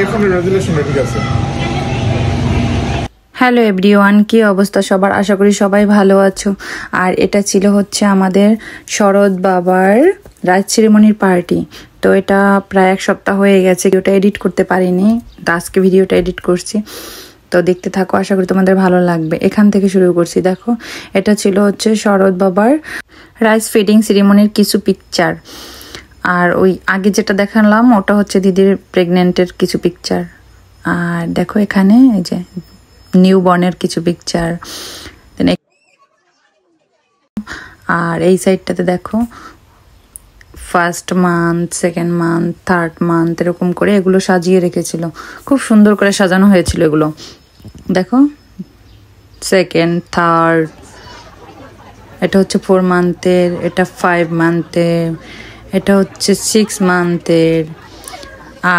আইফোনের রেজুলেশন ঠিক আছে। হ্যালো এভরিওয়ান, কি অবস্থা সবার? আশা করি সবাই ভালো আছো। আর এটা ছিল হচ্ছে আমাদের শরৎ বাবার রাজ সেরিমনির পার্টি। তো এটা প্রায় এক সপ্তাহ হয়ে গেছে, ওটা এডিট করতে পারিনি, তো আজকে ভিডিওটা এডিট করছি। তো দেখতে থাকো, আশা করি তোমাদের ভালো লাগবে। এখান থেকে শুরু করছি। দেখো, এটা ছিল হচ্ছে শরৎ বাবার রাইস ফিডিং সেরিমনির কিছু পিকচার। আর ওই আগে যেটা দেখালাম ওটা হচ্ছে দিদির প্রেগনেন্টের কিছু পিকচার। আর দেখো এখানে এই যে নিউ বর্নের কিছু পিকচার। আর এই সাইডটাতে দেখো first month, second month, third month এরকম করে এগুলো সাজিয়ে রেখেছিল। খুব সুন্দর করে সাজানো হয়েছিল এগুলো। দেখো সেকেন্ড, থার্ড, এটা হচ্ছে 4 মান্থের, এটা 5 মান্থের, এটা হচ্ছে 6 মান্থের।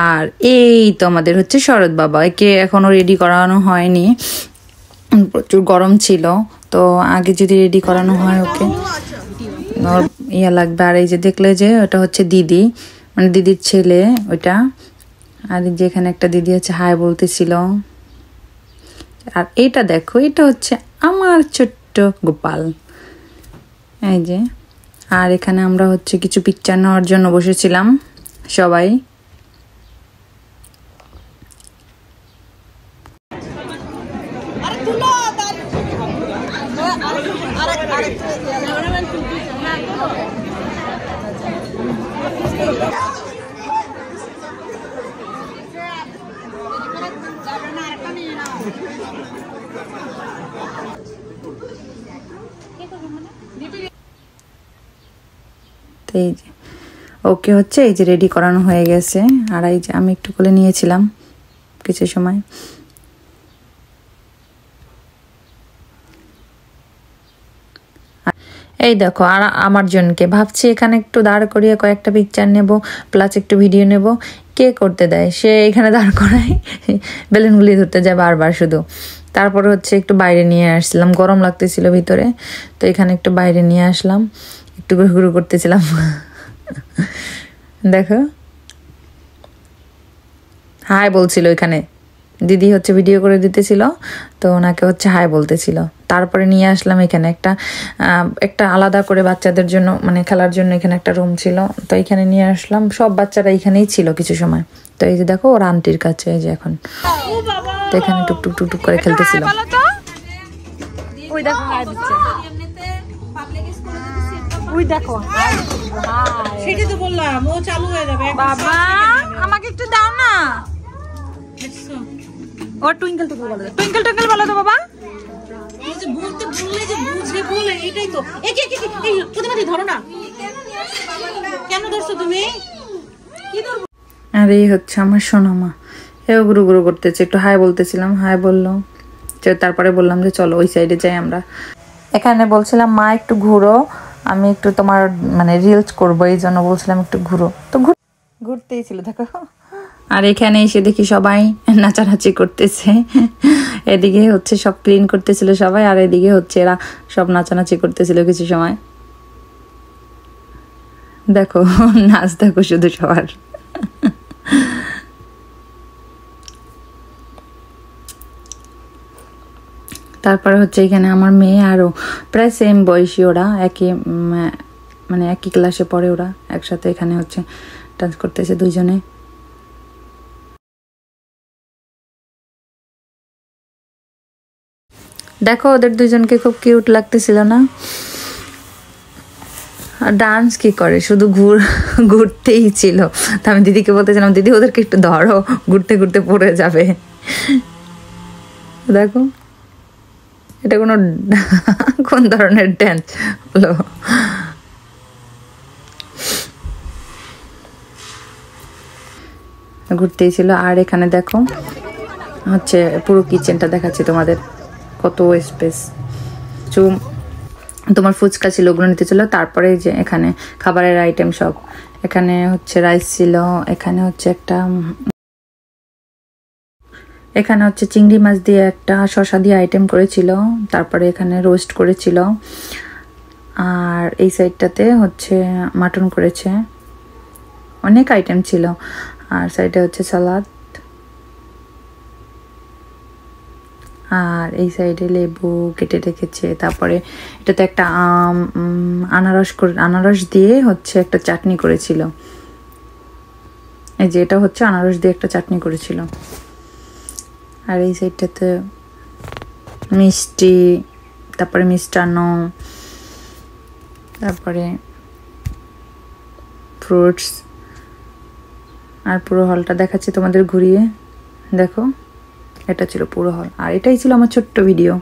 আর এই তো আমাদের হচ্ছে শরৎ বাবা, একে এখনো রেডি করানো হয়নি, প্রচুর গরম ছিল। তো আগে যদি রেডি করানো হয় ওকে ওর ইয়া লাগবে। আর এই যে দেখলে যে ওটা হচ্ছে দিদি, মানে দিদির ছেলে ওইটা। আর যেখানে একটা দিদি হচ্ছে হাই বলতেছিল। আর এটা দেখো, এটা হচ্ছে আমার ছোট্ট গোপাল, এই যে। আর এখানে আমরা হচ্ছে কিছু পিকচার নেওয়ার জন্য বসেছিলাম সবাই। এই যে ওকে হচ্ছে এই যে রেডি করানো হয়ে গেছে। আর এই যে আমি একটু কোলে নিয়েছিলাম কিছু সময়। এই দেখো, আর আমার জনকে ভাবছি এখানে একটু দাঁড় করিয়ে কয়েকটা পিকচার নেব, প্লাস একটু ভিডিও নেব। কে করতে দেয়? সে এখানে দাঁড় করায় বেলুনগুলি ধরতে যায় বারবার শুধু। তারপর হচ্ছে একটু বাইরে নিয়ে আসলাম, গরম লাগতেছিল ভিতরে, তো এখানে একটু বাইরে নিয়ে আসলাম, একটু ঘুরঘুরু করতেছিলাম। দেখো হাই বলছিল এখানে, দিদি হচ্ছে ভিডিও করে দিতেছিল, তো ওনাকে হচ্ছে হাই বলতেছিল। তারপরে নিয়ে আসলাম এখানে একটা আলাদা করে বাচ্চাদের জন্য, মানে খেলার জন্য এখানে একটা রুম ছিল, তো এখানে নিয়ে আসলাম। সব বাচ্চারা এখানেই ছিল কিছু সময়। তো এই যে দেখো ওর আন্টির কাছে, এই যে এখন তো এখানে টুকটুক টুকটুক করে খেলতেছিল। ওই দেখো হাই দিচ্ছে, ওই দেখো সেটাই তো বললাম, ও চালু হয়ে যাবে। বাবা আমাকে একটু দাও না। ও টুইঙ্কেল টুইঙ্কেল বলো, টুইঙ্কেল টুইঙ্কেল বলো তো বাবা। এই যে বলতে বললে যে বুঝে বলে, এটাই তো। এই প্রতিবাদী ধরো না, কেন ধরছো তুমি? কি ধরবো? আর এই হচ্ছে আমার সোনামা, এও গুরু গুরু করতেছে। একটু হাই বলতেছিলাম, হাই বললো। তারপরে বললাম যে চলো ওই সাইডে যাই আমরা। এখানে বলছিলাম মা একটু ঘুরো, আমি একটু তোমার মানে রিলস করবো, এই জন্য বলছিলাম একটু ঘুরো। তো ঘুরতেই ছিল দেখো। আর এখানে এসে দেখি সবাই নাচানাচি করতেছে। এদিকে হচ্ছে সব ক্লিন করতেছিল সবাই, আর এদিকে হচ্ছে এরা সব নাচানাচি করতেছিল কিছু সময়। দেখো নাচ দেখো শুধু সবার। তারপরে হচ্ছে এখানে আমার মেয়ে আরো প্রায় সেম বয়সী, ওরা একই মানে একই ক্লাসে পড়ে, ওরা একসাথে এখানে হচ্ছে ডান্স করতেছে দুইজনে। দেখো ওদের দুইজনকে খুব কিউট লাগতেছিল না? ডান্স কি করে, শুধু ঘুরতেই ছিল। তা আমি দিদিকে বলতেছিলাম, দিদি ওদেরকে একটু ধরো, ঘুরতে ঘুরতে পড়ে যাবে। দেখো এটা কোন ধরনের ডান্স হলো? ঘুরতেই ছিল। আর এখানে দেখো হচ্ছে পুরো কিচেনটা দেখাচ্ছি তোমাদের, কত স্পেস। তোমার ফুচকা ছিল, ওগুলো নিতে ছিল। তারপরে যে এখানে খাবারের আইটেম সব, এখানে হচ্ছে রাইস ছিল, এখানে হচ্ছে এখানে হচ্ছে চিংড়ি মাছ দিয়ে একটা শসা দিয়ে আইটেম করেছিল, তারপরে এখানে রোস্ট করেছিল, আর এই সাইডটাতে হচ্ছে মাটন করেছে, অনেক আইটেম ছিল। আর সাইডে হচ্ছে সালাদ, আর এই সাইডে লেবু কেটে রেখেছে। তারপরে এটাতে একটা আনারস দিয়ে হচ্ছে একটা চাটনি করেছিল। এই যে এটা হচ্ছে আনারস দিয়ে একটা চাটনি করেছিল। আর এই সাইডটাতে মিষ্টি, তারপরে মিষ্টান্ন, তারপরে ফ্রুটস। আর পুরো হলটা দেখাচ্ছি তোমাদের ঘুরিয়ে, দেখো এটা ছিল পুরো হল। আর এটাই ছিল আমার ছোট্ট ভিডিও।